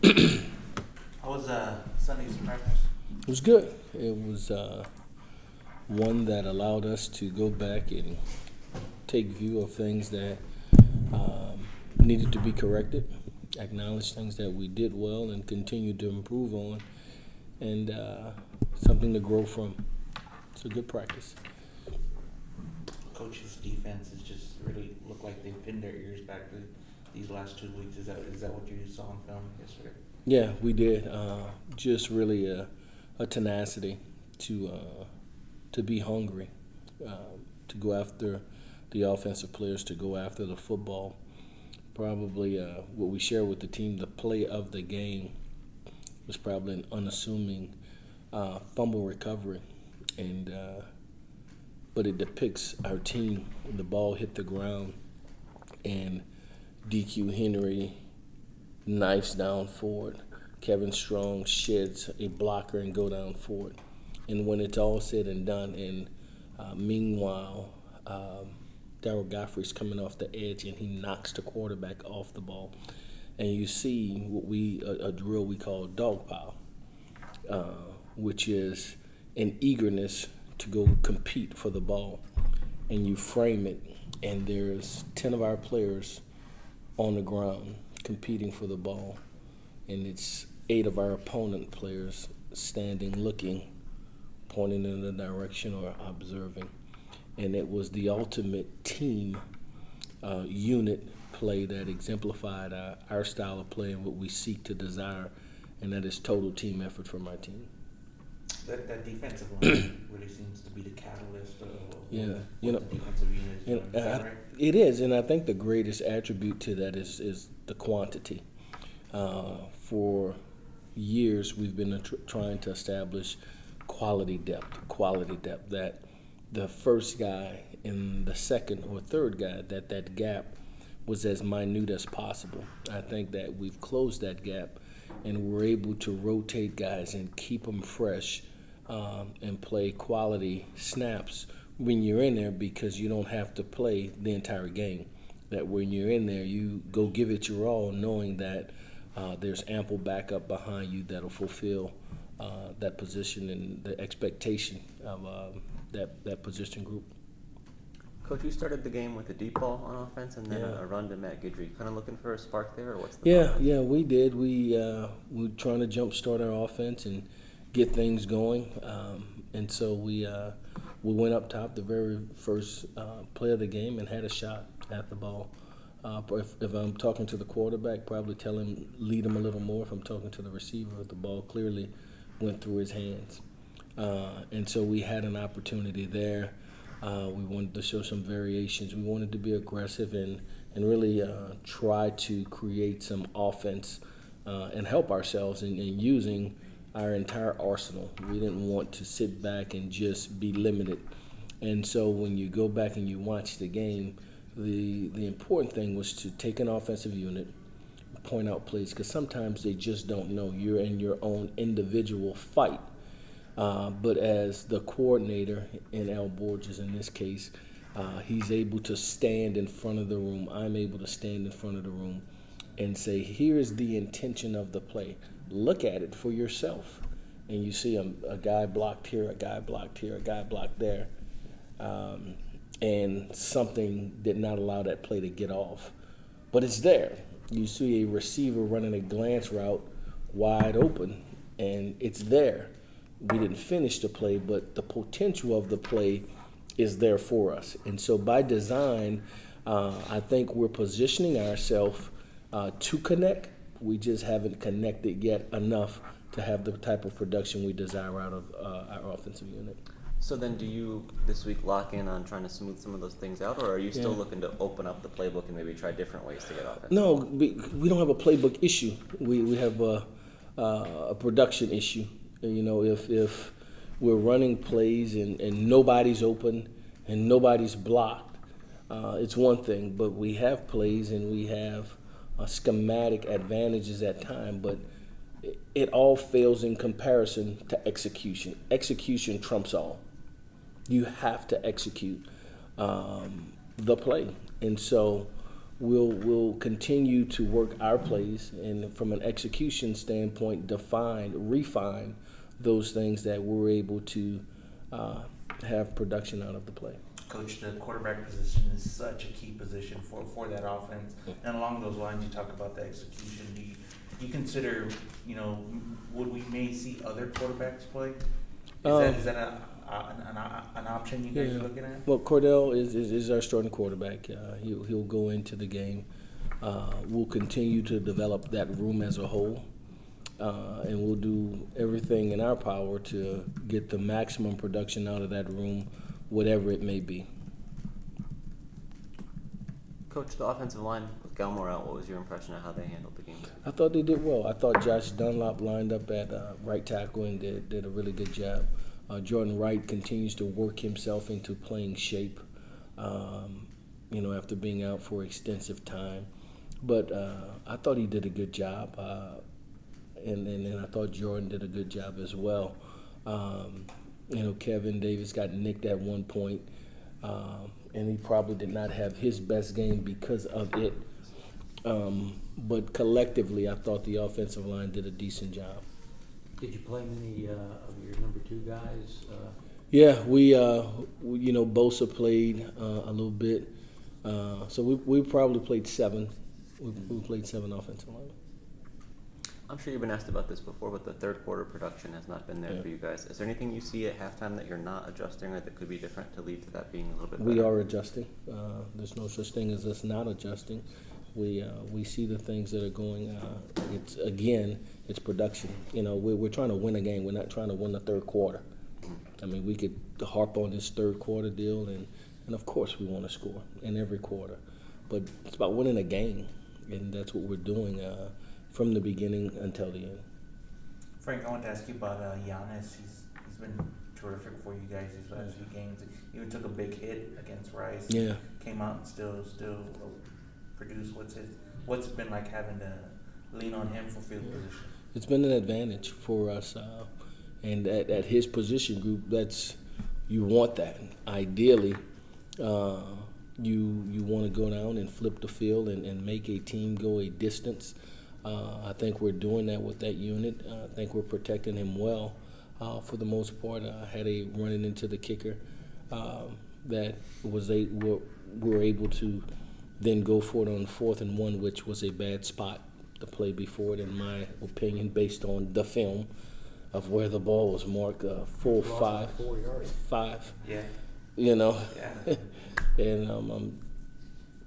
How was Sunday's practice? It was good. It was one that allowed us to go back and take view of things that needed to be corrected, acknowledge things that we did well and continue to improve on, and something to grow from. It's a good practice. Coach's defense has just really looked like they've pinned their ears back these last 2 weeks. Is that what you saw on film yesterday? Yeah, we did. Just really a tenacity to be hungry, to go after the offensive players, to go after the football. Probably what we shared with the team, the play of the game was probably an unassuming fumble recovery, and but it depicts our team. The ball hit the ground, and DQ Henry knifes down forward. Kevin Strong sheds a blocker and go down forward. And when it's all said and done, and meanwhile, Darryl Godfrey's coming off the edge and he knocks the quarterback off the ball. And you see what a drill we call dog pile, which is an eagerness to go compete for the ball. And you frame it, and there's 10 of our players on the ground competing for the ball, and it's 8 of our opponent players standing, looking, pointing in the direction or observing. And it was the ultimate team unit play that exemplified our style of play and what we seek to desire, and that is total team effort from our team. That defensive line really seems to be the catalyst of the defensive unit. Is that right? It is, and I think the greatest attribute to that is the quantity. For years, we've been trying to establish quality depth, that the first guy and the second or third guy, that gap was as minute as possible. I think that we've closed that gap, and we're able to rotate guys and keep them fresh and play quality snaps when you're in there, because you don't have to play the entire game. That when you're in there, you go give it your all, knowing that there's ample backup behind you that'll fulfill that position and the expectation of that position group. Coach, you started the game with a deep ball on offense and then a run to Matt Guidry. Kind of looking for a spark there, or what's the plan? Yeah, we did. We're trying to jumpstart our offense and get things going, and so we went up top the very first play of the game and had a shot at the ball. If I'm talking to the quarterback, probably tell him, lead him a little more. If I'm talking to the receiver, the ball clearly went through his hands. And so we had an opportunity there. We wanted to show some variations. We wanted to be aggressive and really try to create some offense and help ourselves in using our entire arsenal. We didn't want to sit back and just be limited. And so when you go back and you watch the game, the important thing was to take an offensive unit, point out plays, because sometimes they just don't know. You're in your own individual fight. But as the coordinator, in Al Borges in this case, he's able to stand in front of the room. I'm able to stand in front of the room and say, here's the intention of the play. Look at it for yourself. And you see a guy blocked here, a guy blocked here, a guy blocked there. And something did not allow that play to get off. But it's there. You see a receiver running a glance route wide open, and it's there. We didn't finish the play, but the potential of the play is there for us. And so by design, I think we're positioning ourselves to connect. We just haven't connected yet enough to have the type of production we desire out of our offensive unit. So then do you this week lock in on trying to smooth some of those things out, or are you still looking to open up the playbook and maybe try different ways to get offense? No, we don't have a playbook issue. We have a production issue. You know, if we're running plays and nobody's open and nobody's blocked, it's one thing. But we have plays and we have schematic advantages at time, but it all fails in comparison to execution. Execution trumps all. You have to execute the play. And so we'll continue to work our plays, and from an execution standpoint, refine those things that we're able to have production out of the play. Coach, the quarterback position is such a key position for that offense. And along those lines, you talk about the execution. Do you consider, would we may see other quarterbacks play? Is that an option you guys are looking at? Well, Cordell is our starting quarterback. He'll go into the game. We'll continue to develop that room as a whole, and we'll do everything in our power to get the maximum production out of that room, whatever it may be. Coach, the offensive line with Galmore out, what was your impression of how they handled the game? I thought they did well. I thought Josh Dunlop lined up at right tackle and did a really good job. Jordan Wright continues to work himself into playing shape, after being out for extensive time. But I thought he did a good job, and I thought Jordan did a good job as well. Kevin Davis got nicked at one point, and he probably did not have his best game because of it. But collectively, I thought the offensive line did a decent job. Did you play many of your number 2 guys? Yeah, we Bosa played a little bit. So we probably played 7. We played 7 offensive linemen. I'm sure you've been asked about this before, but the third quarter production has not been there for you guys. Is there anything you see at halftime that you're not adjusting or that could be different to lead to that being a little bit better? We are adjusting. There's no such thing as us not adjusting. We see the things that are going. It's production. We're trying to win a game. We're not trying to win the third quarter. I mean, we could harp on this third quarter deal, and of course we want to score in every quarter, but it's about winning a game, and that's what we're doing from the beginning until the end. Frank, I want to ask you about Giannis. He's been terrific for you guys these last few games. He even took a big hit against Rice. Yeah. Came out and still produced. What's it been like having to lean on him for field position? It's been an advantage for us, and at his position group, you want that. Ideally, you want to go down and flip the field and make a team go a distance. I think we're doing that with that unit. I think we're protecting him well. For the most part, I had a running into the kicker that we were able to then go for it on 4th and 1, which was a bad spot to play before it, in my opinion, based on the film of where the ball was marked, full 5. 4 yards. 5. Yeah. Yeah. And I'm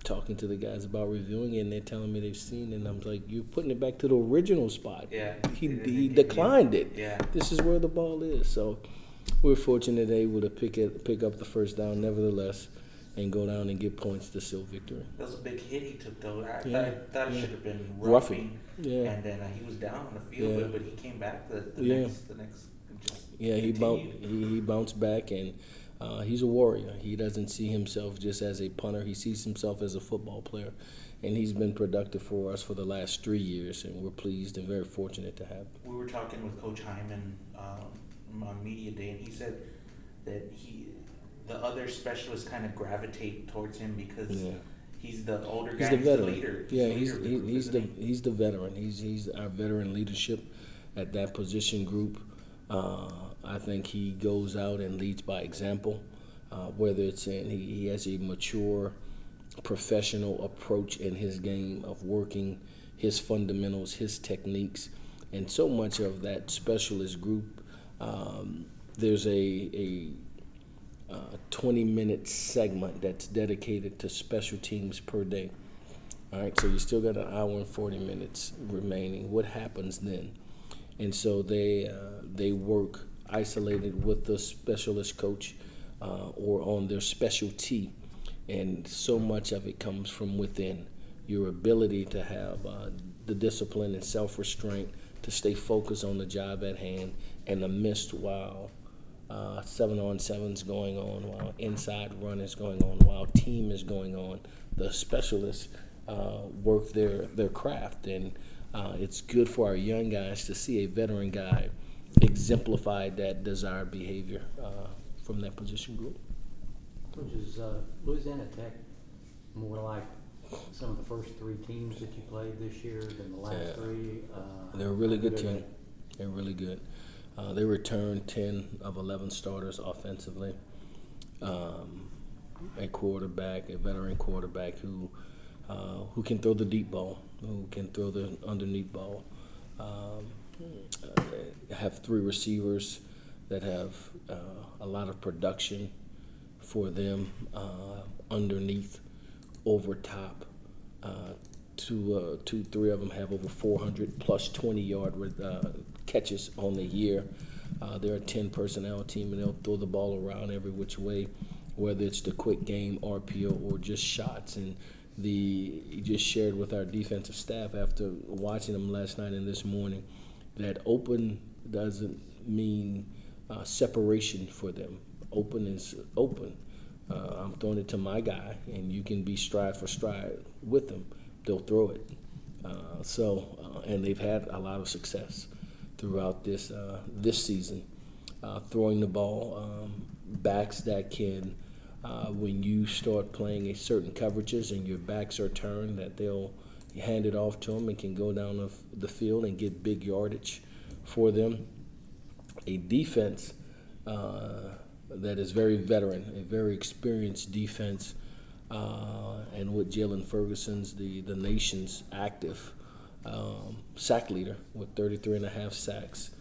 talking to the guys about reviewing it, and they're telling me they've seen it, and I'm like, you're putting it back to the original spot. Yeah. He declined it. Yeah. This is where the ball is. So we're fortunate able to pick up the first down, nevertheless, and go down and get points to seal victory. That was a big hit he took, though. I thought it should have been roughing. Yeah. And then he was down on the field, but he came back the next. He bounced back, and he's a warrior. He doesn't see himself just as a punter. He sees himself as a football player, and he's been productive for us for the last 3 years, and we're pleased and very fortunate to have him. We were talking with Coach Hyman on Media Day, and he said that the other specialists kind of gravitate towards him because he's the older guy. He's the leader. He's the veteran. He's our veteran leadership at that position group. I think he goes out and leads by example, whether it's he has a mature, professional approach in his game of working his fundamentals, his techniques, and so much of that specialist group, there's a 20-minute segment that's dedicated to special teams per day. All right, so you still got an hour and 40 minutes remaining. What happens then? And so they work isolated with the specialist coach or on their specialty, and so much of it comes from within. Your ability to have the discipline and self-restraint to stay focused on the job at hand and amidst while 7-on-7 is going on, while inside run is going on, while team is going on. The specialists work their craft, and it's good for our young guys to see a veteran guy exemplify that desired behavior from that position group. Which is Louisiana Tech more like some of the first 3 teams that you played this year than the last 3? They're a really good team. They're really good. They returned 10 of 11 starters offensively. A quarterback, a veteran quarterback who can throw the deep ball, who can throw the underneath ball. Have 3 receivers that have a lot of production for them underneath, over top. 3 of them have over 400 plus 20-yard catches on the year. They're a 10 personnel team, and they'll throw the ball around every which way, whether it's the quick game, RPO, or just shots. And he just shared with our defensive staff after watching them last night and this morning that open doesn't mean separation for them. Open is open. I'm throwing it to my guy, and you can be stride for stride with them. They'll throw it. And they've had a lot of success throughout this season, throwing the ball. Backs that can, when you start playing a certain coverages and your backs are turned, that they'll hand it off to them and can go down the field and get big yardage for them. A defense that is very veteran, a very experienced defense, and with Jalen Ferguson's the nation's active sack leader with 33.5 sacks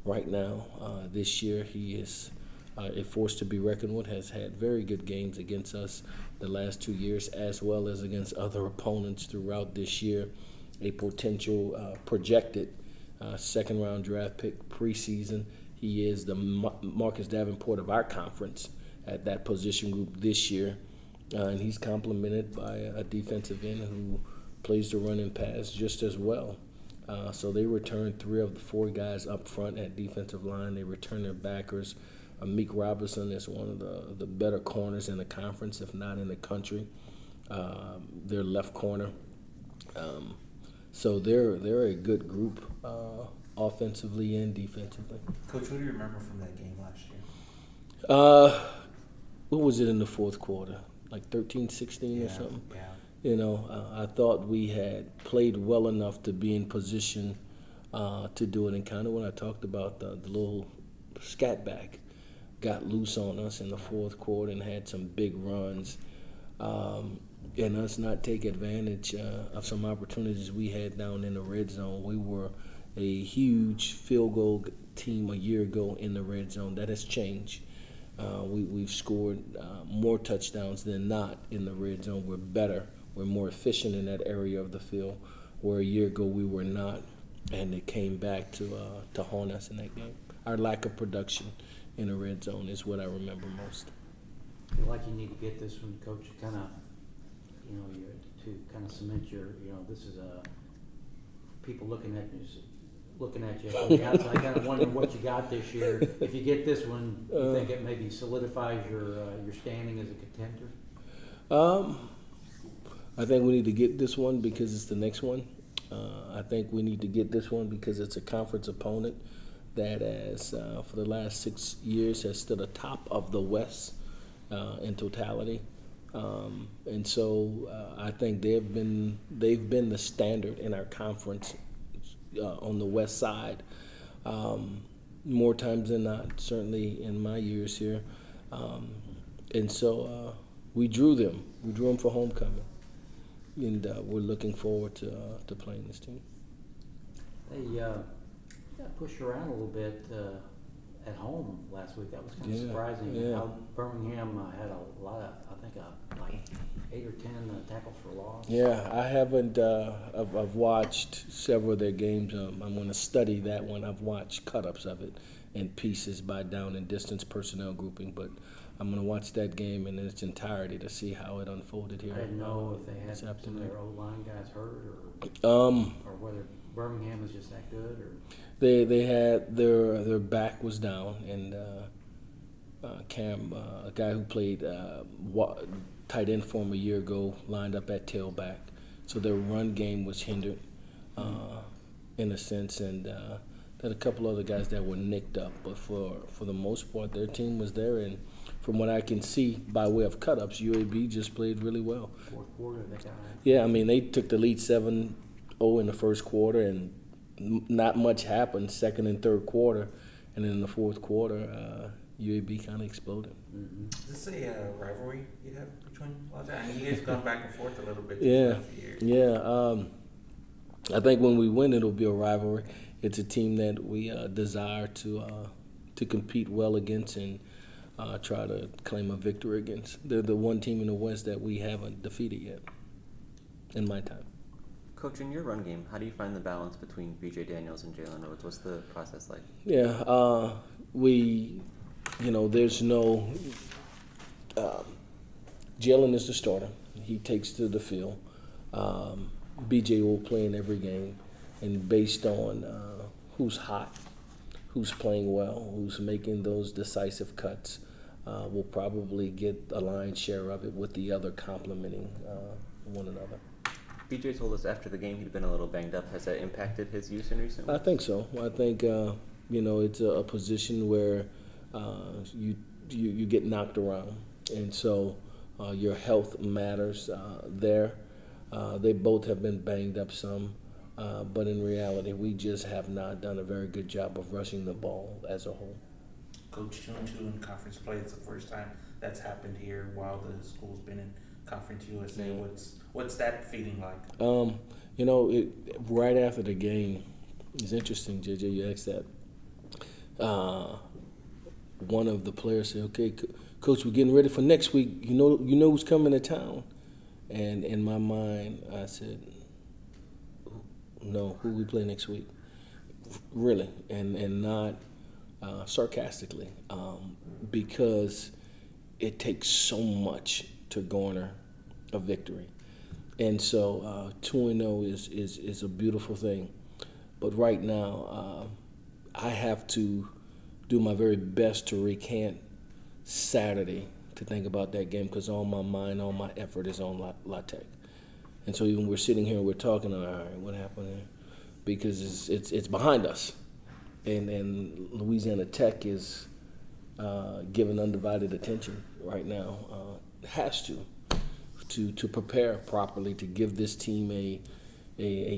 right now. This year he is a force to be reckoned with, has had very good games against us the last 2 years as well as against other opponents throughout this year. A potential projected second-round draft pick preseason. He is the Marcus Davenport of our conference at that position group this year. And he's complemented by a defensive end who plays the run and pass just as well. So they returned 3 of the 4 guys up front at defensive line. They returned their backers. Meek Robinson is one of the better corners in the conference, if not in the country. Their left corner. So they're a good group offensively and defensively. Coach, what do you remember from that game last year? What was it in the fourth quarter? Like 13-16 or something? Yeah. You know, I thought we had played well enough to be in position to do it. And kind of when I talked about the little scat back got loose on us in the fourth quarter and had some big runs, and us not take advantage of some opportunities we had down in the red zone. We were a huge field goal team a year ago in the red zone. That has changed. We've scored more touchdowns than not in the red zone. We're better. We're more efficient in that area of the field, where a year ago we were not, and it came back to haunt us in that game. Our lack of production in the red zone is what I remember most. I feel like you need to get this one, Coach, kind of, to kind of cement your, this is people looking at you from the outside, kind of wondering what you got this year. If you get this one, you think it maybe solidifies your standing as a contender? I think we need to get this one because it's the next one. I think we need to get this one because it's a conference opponent that has, for the last 6 years, has stood atop of the West in totality. And so I think they've been the standard in our conference on the West side more times than not, certainly in my years here. And so we drew them. We drew them for homecoming. And we're looking forward to playing this team. They got pushed around a little bit at home last week. That was kind of surprising. Yeah. How Birmingham had a lot of, I think, like 8 or 10 tackles for loss. Yeah, I haven't. I've watched several of their games. I'm going to study that one. I've watched cut-ups of it in pieces by down and distance personnel grouping, but I'm going to watch that game in its entirety to see how it unfolded here. I didn't know if they had some of their O-line guys hurt or whether Birmingham is just that good. Or they had their back was down, and Cam, a guy who played tight end for him a year ago, lined up at tailback. So their run game was hindered in a sense, and there were a couple other guys that were nicked up. But for the most part, their team was there, and from what I can see by way of cut-ups, UAB just played really well. Fourth quarter, they got Yeah, I mean, they took the lead 7-0 in the first quarter, and not much happened second and third quarter. And then in the fourth quarter, UAB kind of exploded. Mm-hmm. Is this a rivalry you have between Lonzo? I mean, you guys gone back and forth a little bit. Yeah, these last years. yeah. I think when we win, it'll be a rivalry. It's a team that we desire to compete well against and try to claim a victory against. They're the one team in the West that we haven't defeated yet in my time. Coach, in your run game, how do you find the balance between B.J. Daniels and Jalen Rhodes? What's the process like? Yeah, there's no Jalen is the starter. He takes to the field. B.J. will play in every game, and based on who's hot, who's playing well, who's making those decisive cuts, we'll probably get a lion's share of it with the other complementing one another. BJ told us after the game he'd been a little banged up. Has that impacted his use in recent weeks? I think so. I think it's a position where you get knocked around, and so your health matters there. They both have been banged up some, but in reality, we just have not done a very good job of rushing the ball as a whole. Coach, 2-2 in conference play. It's the first time that's happened here while the school's been in Conference USA. What's that feeling like? Right after the game, it's interesting, JJ, you asked that. One of the players said, "Okay, Coach, we're getting ready for next week. You know who's coming to town?" And in my mind, I said, "No, who we play next week?" Really, and not sarcastically, because it takes so much to garner a victory. And so 2-0 is a beautiful thing. But right now, I have to do my very best to recant Saturday to think about that game, because all my mind, all my effort is on La Tech. And so even we're sitting here and we're talking, all right, what happened there? Because it's behind us. And Louisiana Tech is given undivided attention right now. Has to prepare properly to give this team a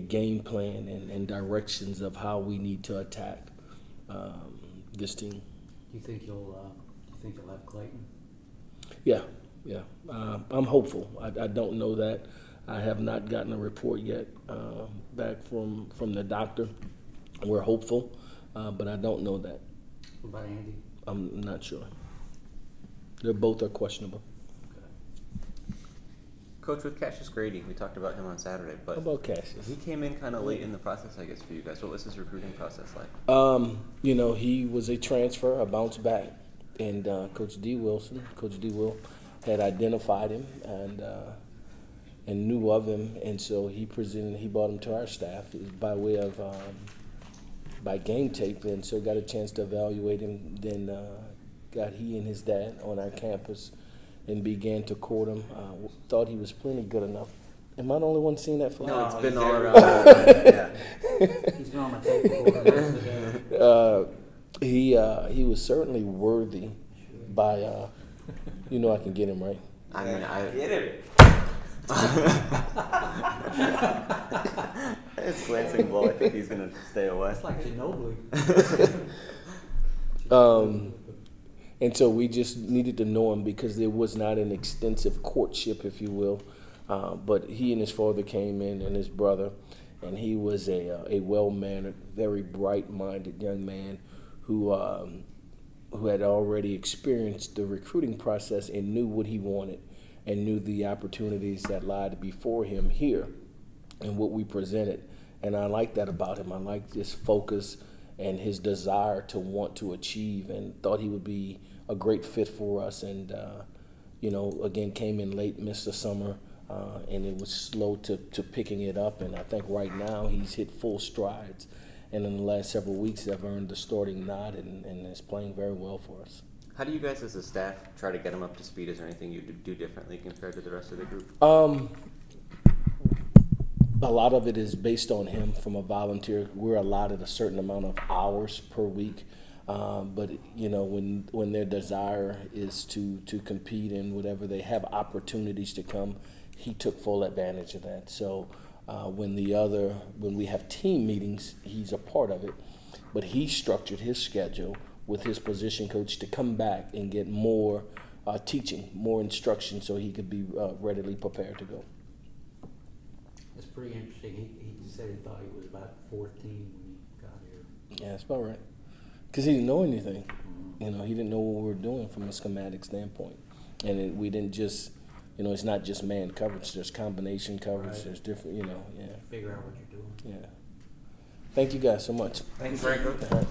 game plan and directions of how we need to attack this team. Do you think you'll have Clayton? Yeah. I'm hopeful. I don't know that. I have not gotten a report yet back from the doctor. We're hopeful, but I don't know that. What about Andy? I'm not sure. They both are questionable. Coach, with Cassius Grady, we talked about him on Saturday, but How about Cassius? he came in kind of late in the process, I guess, for you guys. What was his recruiting process like? He was a transfer, a bounce back, and Coach D. Will, had identified him and knew of him, and so he brought him to our staff by way of by game tape, and so got a chance to evaluate him. Then got he and his dad on our campus and began to court him. Thought he was plenty good enough. Am I the only one seeing that flag? No, it's been all around. He's been on my tape before. He was certainly worthy by, I can get him, right? I mean, I Get it. it's glancing blow. I think he's going to stay away. It's like Ginobili. And so we just needed to know him because there was not an extensive courtship, if you will. But he and his father came in, and his brother, and he was a well-mannered, very bright-minded young man who had already experienced the recruiting process and knew what he wanted and knew the opportunities that lied before him here and what we presented. And I like that about him. I like his focus and his desire to want to achieve, and thought he would be a great fit for us. And, again, came in late, missed the summer, and it was slow to picking it up. And I think right now he's hit full strides. And in the last several weeks, have earned the starting nod and is playing very well for us. How do you guys as a staff try to get him up to speed? Is there anything you do differently compared to the rest of the group? A lot of it is based on him from a volunteer. We're allotted a certain amount of hours per week But you know, when their desire is to compete and whatever, they have opportunities to come. He took full advantage of that. So when we have team meetings, he's a part of it. But he structured his schedule with his position coach to come back and get more teaching, more instruction, so he could be readily prepared to go. It's pretty interesting. He said he thought he was about 14 when he got here. Yeah, that's about right. Because he didn't know anything. You know, he didn't know what we were doing from a schematic standpoint. And we didn't just, you know, it's not just man coverage. There's combination coverage. Right. There's different, you know, yeah. Figure out what you're doing. Yeah. Thank you guys so much. Thanks, Frank. All right.